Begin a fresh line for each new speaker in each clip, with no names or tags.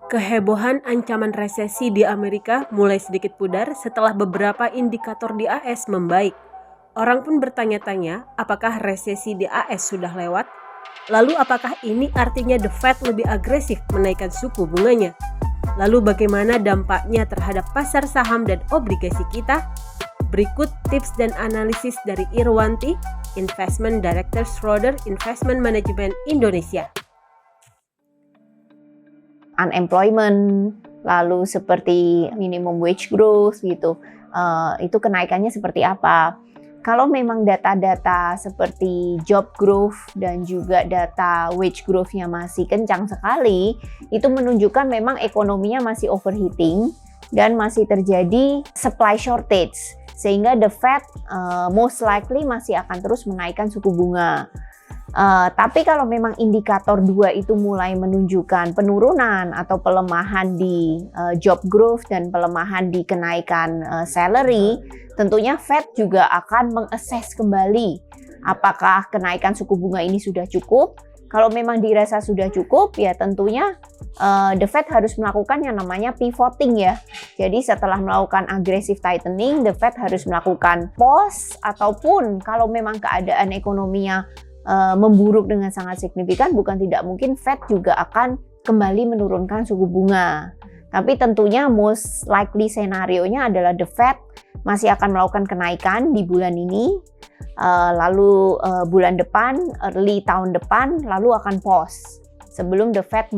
Kehebohan ancaman resesi di Amerika mulai sedikit pudar setelah beberapa indikator di AS membaik. Orang pun bertanya-tanya, apakah resesi di AS sudah lewat? Lalu apakah ini artinya The Fed lebih agresif menaikkan suku bunganya? Lalu bagaimana dampaknya terhadap pasar saham dan obligasi kita? Berikut tips dan analisis dari Irwanti, Investment Director Schroder Investment Management Indonesia.
Unemployment, lalu seperti minimum wage growth gitu, itu kenaikannya seperti apa. Kalau memang data-data seperti job growth dan juga data wage growth-nya masih kencang sekali, itu menunjukkan memang ekonominya masih overheating dan masih terjadi supply shortage, sehingga the Fed most likely masih akan terus menaikkan suku bunga. Tapi kalau memang indikator 2 itu mulai menunjukkan penurunan atau pelemahan di job growth dan pelemahan di kenaikan salary, tentunya Fed juga akan mengassess kembali apakah kenaikan suku bunga ini sudah cukup. Kalau memang dirasa sudah cukup, ya tentunya the Fed harus melakukan yang namanya pivoting ya. Jadi setelah melakukan aggressive tightening, the Fed harus melakukan pause, ataupun kalau memang keadaan ekonominya memburuk dengan sangat signifikan, bukan tidak mungkin Fed juga akan kembali menurunkan suku bunga. Tapi tentunya most likely scenario-nya adalah the Fed masih akan melakukan kenaikan di bulan ini, lalu bulan depan, early tahun depan, lalu akan pause sebelum the Fed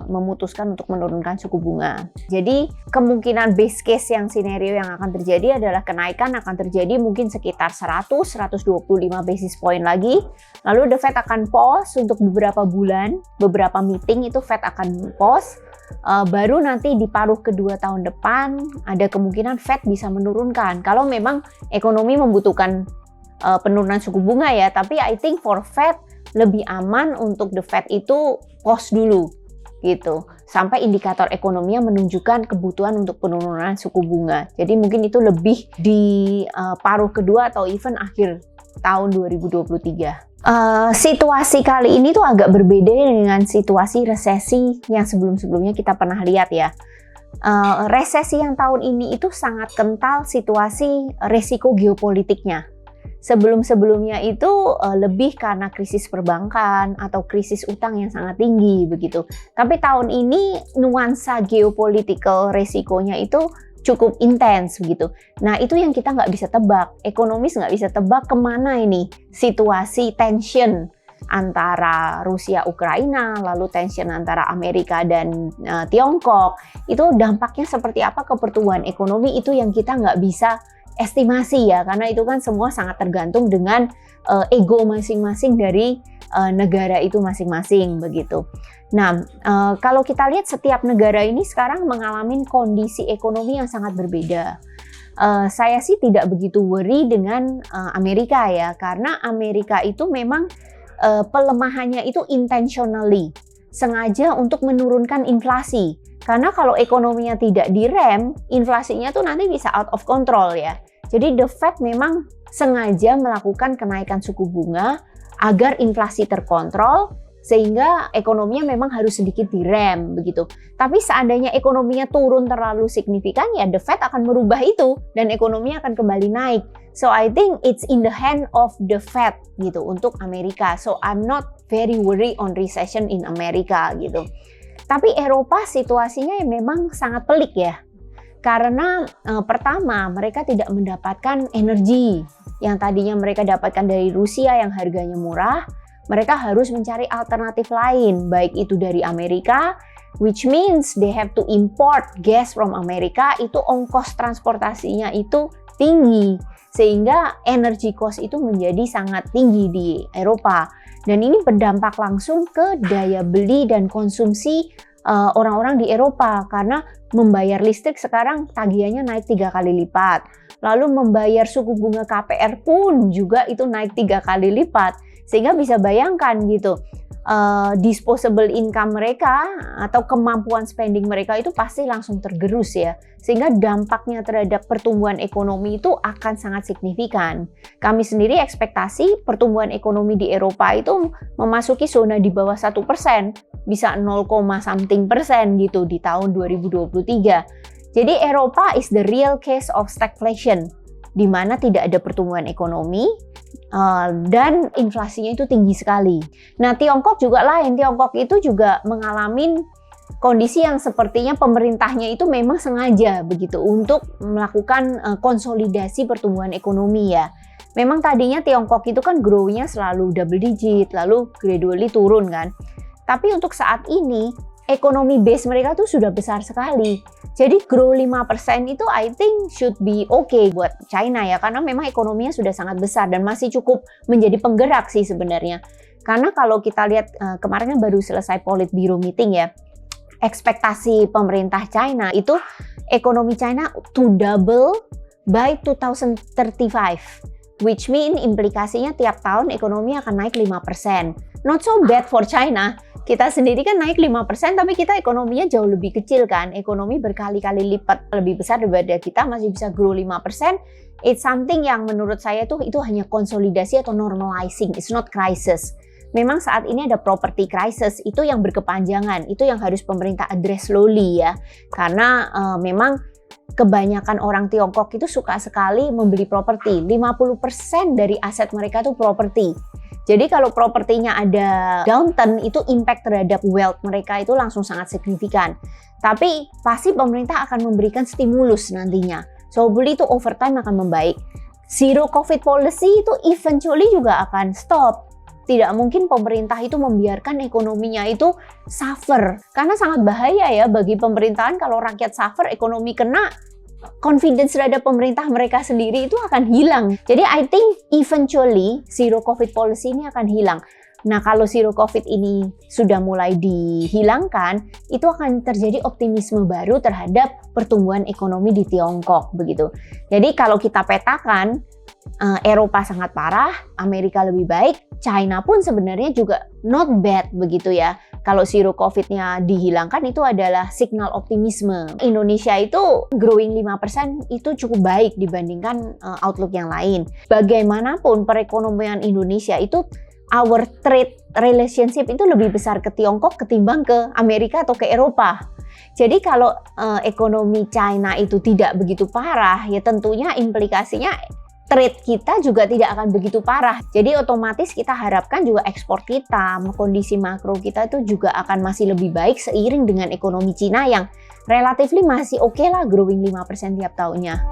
memutuskan untuk menurunkan suku bunga. Jadi kemungkinan base case yang scenario yang akan terjadi adalah kenaikan akan terjadi mungkin sekitar 100-125 basis point lagi. Lalu the Fed akan pause untuk beberapa bulan, beberapa meeting itu Fed akan pause. Baru nanti di paruh kedua tahun depan ada kemungkinan Fed bisa menurunkan. Kalau memang ekonomi membutuhkan penurunan suku bunga ya, tapi I think for Fed lebih aman untuk the Fed itu pause dulu gitu, sampai indikator ekonominya menunjukkan kebutuhan untuk penurunan suku bunga. Jadi mungkin itu lebih di paruh kedua atau even akhir tahun 2023. Situasi kali ini tuh agak berbeda dengan situasi resesi yang sebelum-sebelumnya kita pernah lihat ya. Resesi yang tahun ini itu sangat kental situasi resiko geopolitiknya. Sebelum-sebelumnya itu lebih karena krisis perbankan atau krisis utang yang sangat tinggi begitu. Tapi tahun ini nuansa geopolitical resikonya itu cukup intens begitu. Nah itu yang kita nggak bisa tebak, ekonomis nggak bisa tebak kemana ini situasi tension antara Rusia Ukraina, lalu tension antara Amerika dan Tiongkok, itu dampaknya seperti apa ke pertumbuhan ekonomi, itu yang kita nggak bisa estimasi ya, karena itu kan semua sangat tergantung dengan ego masing-masing dari negara itu masing-masing begitu. Nah, kalau kita lihat setiap negara ini sekarang mengalami kondisi ekonomi yang sangat berbeda. Saya sih tidak begitu worry dengan Amerika ya, karena Amerika itu memang pelemahannya itu intentionally, sengaja untuk menurunkan inflasi. Karena kalau ekonominya tidak direm, inflasinya tuh nanti bisa out of control ya. Jadi the Fed memang sengaja melakukan kenaikan suku bunga agar inflasi terkontrol, sehingga ekonominya memang harus sedikit direm begitu. Tapi seandainya ekonominya turun terlalu signifikan, ya the Fed akan merubah itu dan ekonominya akan kembali naik. So I think it's in the hand of the Fed gitu untuk Amerika. So I'm not very worried on recession in America gitu. Tapi Eropa situasinya memang sangat pelik ya. Karena pertama mereka tidak mendapatkan energi yang tadinya mereka dapatkan dari Rusia yang harganya murah. Mereka harus mencari alternatif lain, baik itu dari Amerika, which means they have to import gas from Amerika. Itu ongkos transportasinya itu tinggi, sehingga energy cost itu menjadi sangat tinggi di Eropa. Dan ini berdampak langsung ke daya beli dan konsumsi orang-orang di Eropa, karena membayar listrik sekarang tagihannya naik 3 kali lipat. Lalu membayar suku bunga KPR pun juga itu naik 3 kali lipat. Sehingga bisa bayangkan gitu, disposable income mereka atau kemampuan spending mereka itu pasti langsung tergerus ya. Sehingga dampaknya terhadap pertumbuhan ekonomi itu akan sangat signifikan. Kami sendiri ekspektasi pertumbuhan ekonomi di Eropa itu memasuki zona di bawah 1% bisa 0, something% gitu di tahun 2023. Jadi Eropa is the real case of stagflation, di mana tidak ada pertumbuhan ekonomi dan inflasinya itu tinggi sekali. Nah, Tiongkok juga lain. Tiongkok itu juga mengalami kondisi yang sepertinya pemerintahnya itu memang sengaja begitu untuk melakukan konsolidasi pertumbuhan ekonomi ya. Memang tadinya Tiongkok itu kan grow-nya selalu double digit, lalu gradually turun kan. Tapi untuk saat ini ekonomi base mereka tuh sudah besar sekali. Jadi grow 5% itu I think should be okay buat China ya, karena memang ekonominya sudah sangat besar dan masih cukup menjadi penggerak sih sebenarnya. Karena kalau kita lihat kemarin kan baru selesai Politburo meeting ya, ekspektasi pemerintah China itu ekonomi China to double by 2035, which mean implikasinya tiap tahun ekonomi akan naik 5%. Not so bad for China. Kita sendiri kan naik 5%, tapi kita ekonominya jauh lebih kecil kan. Ekonomi berkali-kali lipat lebih besar daripada kita, masih bisa grow 5%. It's something yang menurut saya tuh itu hanya konsolidasi atau normalizing. It's not crisis. Memang saat ini ada property crisis, itu yang berkepanjangan. Itu yang harus pemerintah address slowly ya. Karena memang kebanyakan orang Tiongkok itu suka sekali membeli properti. 50% dari aset mereka tuh properti. Jadi kalau propertinya ada downturn, itu impact terhadap wealth mereka itu langsung sangat signifikan. Tapi pasti pemerintah akan memberikan stimulus nantinya. So beli itu over time akan membaik. Zero COVID policy itu eventually juga akan stop. Tidak mungkin pemerintah itu membiarkan ekonominya itu suffer. Karena sangat bahaya ya bagi pemerintahan kalau rakyat suffer, ekonomi kena, confidence terhadap pemerintah mereka sendiri itu akan hilang. Jadi I think eventually zero COVID policy ini akan hilang. Nah, kalau zero COVID ini sudah mulai dihilangkan, itu akan terjadi optimisme baru terhadap pertumbuhan ekonomi di Tiongkok begitu. Jadi kalau kita petakan, Eropa sangat parah, Amerika lebih baik, China pun sebenarnya juga not bad begitu ya. Kalau zero COVID-nya dihilangkan itu adalah signal optimisme. Indonesia itu growing 5% itu cukup baik dibandingkan outlook yang lain. Bagaimanapun perekonomian Indonesia itu our trade relationship itu lebih besar ke Tiongkok ketimbang ke Amerika atau ke Eropa. Jadi kalau ekonomi China itu tidak begitu parah, ya tentunya implikasinya trade kita juga tidak akan begitu parah. Jadi otomatis kita harapkan juga ekspor kita, kondisi makro kita itu juga akan masih lebih baik seiring dengan ekonomi Cina yang relatively masih oke lah, growing 5% tiap tahunnya.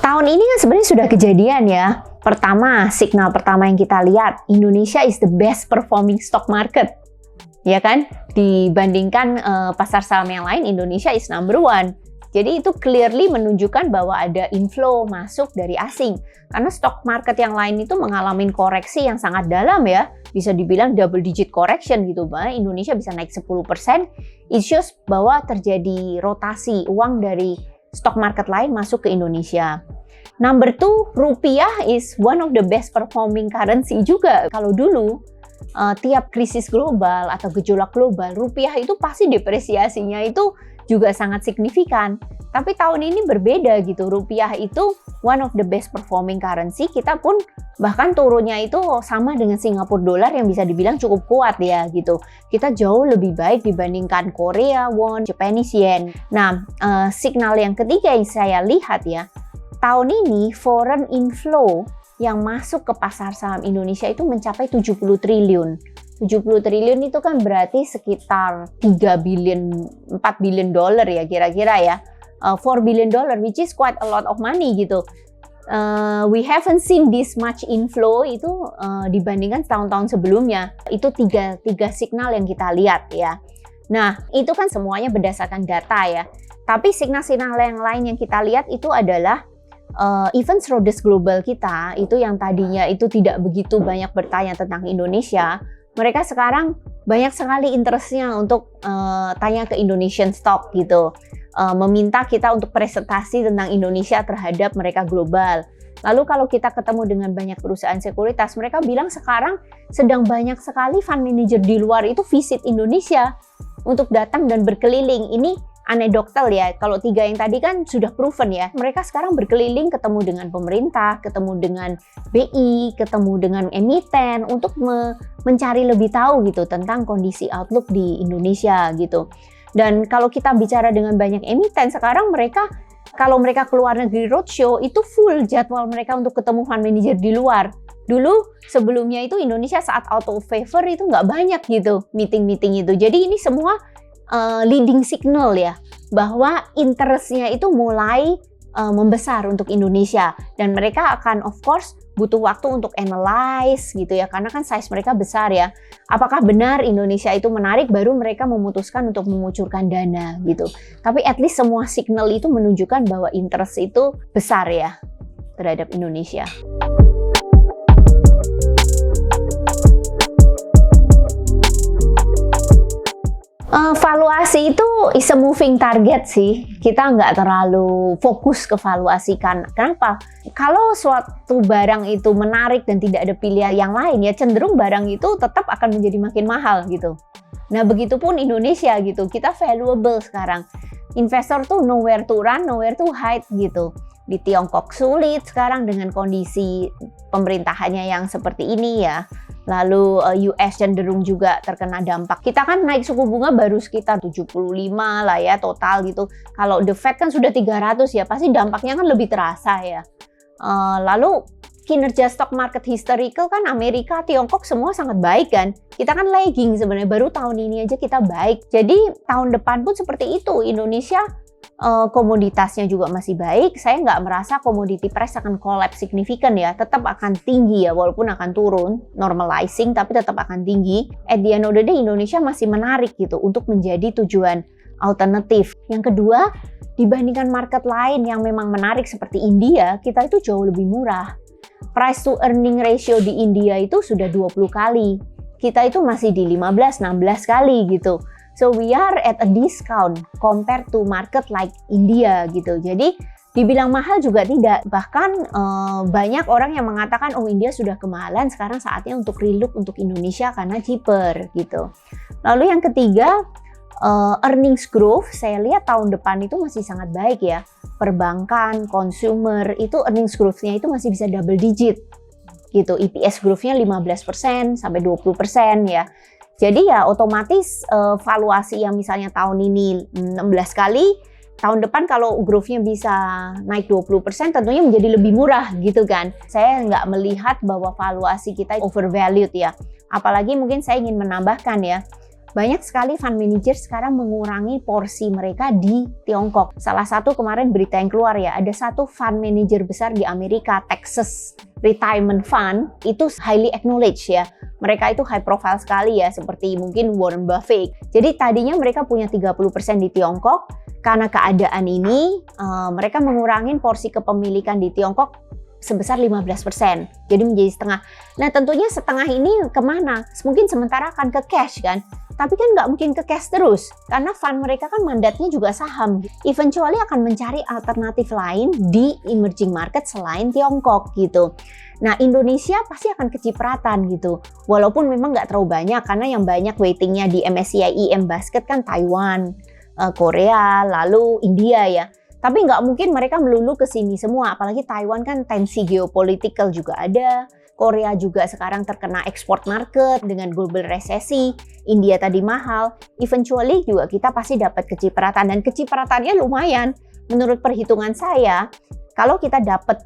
Tahun ini kan sebenarnya sudah kejadian ya. Pertama, signal pertama yang kita lihat, Indonesia is the best performing stock market. Ya kan? Dibandingkan pasar saham yang lain, Indonesia is number one. Jadi itu clearly menunjukkan bahwa ada inflow masuk dari asing. Karena stock market yang lain itu mengalami koreksi yang sangat dalam ya. Bisa dibilang double digit correction gitu. Bahwa Indonesia bisa naik 10%. It shows bahwa terjadi rotasi uang dari stock market lain masuk ke Indonesia. Number two, rupiah is one of the best performing currency juga. Kalau dulu tiap krisis global atau gejolak global, rupiah itu pasti depresiasinya itu juga sangat signifikan. Tapi tahun ini berbeda gitu, rupiah itu one of the best performing currency. Kita pun bahkan turunnya itu sama dengan Singapore dollar yang bisa dibilang cukup kuat ya gitu. Kita jauh lebih baik dibandingkan Korea won, Japanese yen. Nah, signal yang ketiga yang saya lihat ya, tahun ini foreign inflow yang masuk ke pasar saham Indonesia itu mencapai 70 triliun. 70 triliun itu kan berarti sekitar 4 billion dollar ya kira-kira ya. 4 billion dollar, which is quite a lot of money gitu. We haven't seen this much inflow itu dibandingkan tahun-tahun sebelumnya. Itu tiga signal yang kita lihat ya. Nah, itu kan semuanya berdasarkan data ya. Tapi signal-signal yang lain yang kita lihat itu adalah even Schroders Global kita itu yang tadinya itu tidak begitu banyak bertanya tentang Indonesia, mereka sekarang banyak sekali interestnya untuk tanya ke Indonesian stock gitu, meminta kita untuk presentasi tentang Indonesia terhadap mereka global. Lalu kalau kita ketemu dengan banyak perusahaan sekuritas, mereka bilang sekarang sedang banyak sekali fund manager di luar itu visit Indonesia untuk datang dan berkeliling. Ini anekdotal ya. Kalau 3 yang tadi kan sudah proven ya. Mereka sekarang berkeliling ketemu dengan pemerintah, ketemu dengan BI, ketemu dengan emiten untuk mencari lebih tahu gitu tentang kondisi outlook di Indonesia gitu. Dan kalau kita bicara dengan banyak emiten sekarang kalau mereka keluar negeri roadshow itu full jadwal mereka untuk ketemu fund manager di luar. Dulu sebelumnya itu Indonesia saat out of favor itu nggak banyak gitu meeting-meeting itu. Jadi ini semua leading signal ya bahwa interestnya itu mulai membesar untuk Indonesia, dan mereka akan of course butuh waktu untuk analyze gitu ya, karena kan size mereka besar ya. Apakah benar Indonesia itu menarik, baru mereka memutuskan untuk mengucurkan dana gitu. Tapi at least semua signal itu menunjukkan bahwa interest itu besar ya terhadap Indonesia. Valuasi itu is a moving target sih. Kita nggak terlalu fokus ke valuasi kan. Kenapa? Kalau suatu barang itu menarik dan tidak ada pilihan yang lain ya cenderung barang itu tetap akan menjadi makin mahal gitu. Nah begitupun Indonesia gitu. Kita valuable sekarang. Investor tuh nowhere to run, nowhere to hide gitu. Di Tiongkok sulit sekarang dengan kondisi pemerintahannya yang seperti ini ya. Lalu US cenderung juga terkena dampak. Kita kan naik suku bunga baru sekitar 75 lah ya total gitu. Kalau The Fed kan sudah 300 ya, pasti dampaknya kan lebih terasa ya. Lalu kinerja stock market historical kan Amerika, Tiongkok semua sangat baik kan. Kita kan lagging sebenarnya, baru tahun ini aja kita baik. Jadi tahun depan pun seperti itu. Indonesia komoditasnya juga masih baik. Saya nggak merasa commodity price akan collapse signifikan ya, tetap akan tinggi ya, walaupun akan turun, normalizing, tapi tetap akan tinggi. At the end of the day, Indonesia masih menarik gitu untuk menjadi tujuan alternatif. Yang kedua, dibandingkan market lain yang memang menarik seperti India, kita itu jauh lebih murah. Price to earning ratio di India itu sudah 20 kali. Kita itu masih di 15-16 kali gitu. So we are at a discount compared to market like India gitu. Jadi dibilang mahal juga tidak. Bahkan banyak orang yang mengatakan oh India sudah kemahalan, sekarang saatnya untuk relook untuk Indonesia karena cheaper gitu. Lalu yang ketiga, earnings growth saya lihat tahun depan itu masih sangat baik ya. Perbankan, consumer itu earnings growth-nya itu masih bisa double digit gitu. EPS growth-nya 15% sampai 20% ya. Jadi ya otomatis valuasi yang misalnya tahun ini 16 kali, tahun depan kalau growth-nya bisa naik 20% tentunya menjadi lebih murah gitu kan. Saya nggak melihat bahwa valuasi kita overvalued ya. Apalagi mungkin saya ingin menambahkan ya, banyak sekali fund manager sekarang mengurangi porsi mereka di Tiongkok. Salah satu kemarin berita yang keluar ya, ada satu fund manager besar di Amerika, Texas Retirement Fund, itu highly acknowledged ya. Mereka itu high profile sekali ya, seperti mungkin Warren Buffett. Jadi tadinya mereka punya 30% di Tiongkok, karena keadaan ini mereka mengurangi porsi kepemilikan di Tiongkok sebesar 15%, jadi menjadi setengah. Nah tentunya setengah ini kemana? Mungkin sementara akan ke cash kan, tapi kan nggak mungkin ke cash terus, karena fund mereka kan mandatnya juga saham. Eventually akan mencari alternatif lain di emerging market selain Tiongkok gitu. Nah Indonesia pasti akan kecipratan gitu, walaupun memang nggak terlalu banyak, karena yang banyak weightingnya di MSCI EM Basket kan Taiwan, Korea, lalu India ya. Tapi nggak mungkin mereka melulu ke sini semua, apalagi Taiwan kan tensi geopolitikal juga ada. Korea juga sekarang terkena export market dengan global resesi. India tadi mahal. Eventually juga kita pasti dapat kecipratan, dan kecipratannya lumayan. Menurut perhitungan saya, kalau kita dapat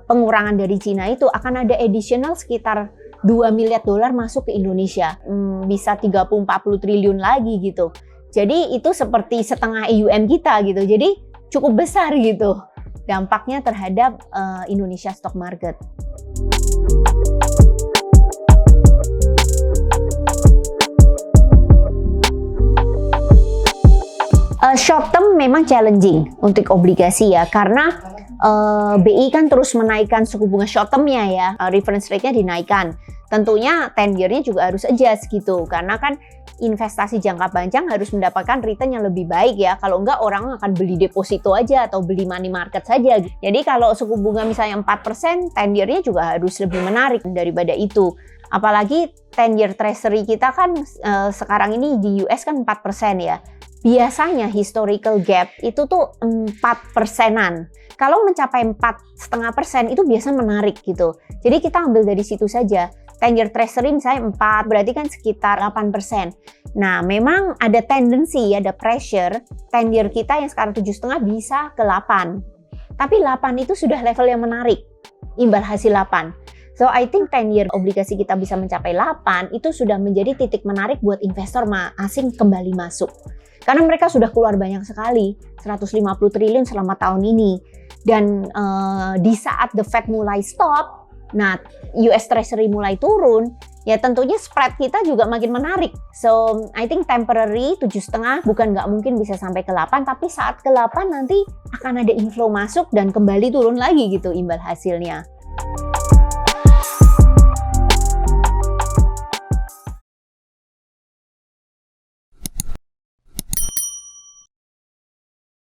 pengurangan dari Cina itu akan ada additional sekitar $2 miliar masuk ke Indonesia. Bisa 30-40 triliun lagi gitu. Jadi itu seperti setengah AUM kita gitu. Jadi cukup besar gitu dampaknya terhadap Indonesia stock market. Short term memang challenging untuk obligasi ya, karena BI kan terus menaikkan suku bunga short term-nya ya, reference rate-nya dinaikkan. Tentunya 10 year-nya juga harus adjust gitu, karena kan investasi jangka panjang harus mendapatkan return yang lebih baik ya. Kalau enggak orang akan beli deposito aja atau beli money market saja. Jadi kalau suku bunga misalnya 4%, 10 year-nya juga harus lebih menarik daripada itu. Apalagi 10 year treasury kita kan sekarang ini di US kan 4% ya. biasanya historical gap itu tuh 4%-an. Kalau mencapai 4,5% itu biasanya menarik gitu. Jadi kita ambil dari situ saja. 10-year treasury misalnya 4, berarti kan sekitar 8%. Nah, memang ada tendensi, ada pressure 10-year kita yang sekarang 7,5 bisa ke 8. Tapi 8 itu sudah level yang menarik, imbal hasil 8. So, I think 10-year obligasi kita bisa mencapai 8, itu sudah menjadi titik menarik buat investor asing kembali masuk. Karena mereka sudah keluar banyak sekali, 150 triliun selama tahun ini. Dan di saat the Fed mulai stop, nah US Treasury mulai turun, ya tentunya spread kita juga makin menarik. So, I think temporary 7,5 bukan nggak mungkin bisa sampai ke 8, tapi saat ke 8 nanti akan ada inflow masuk dan kembali turun lagi gitu imbal hasilnya.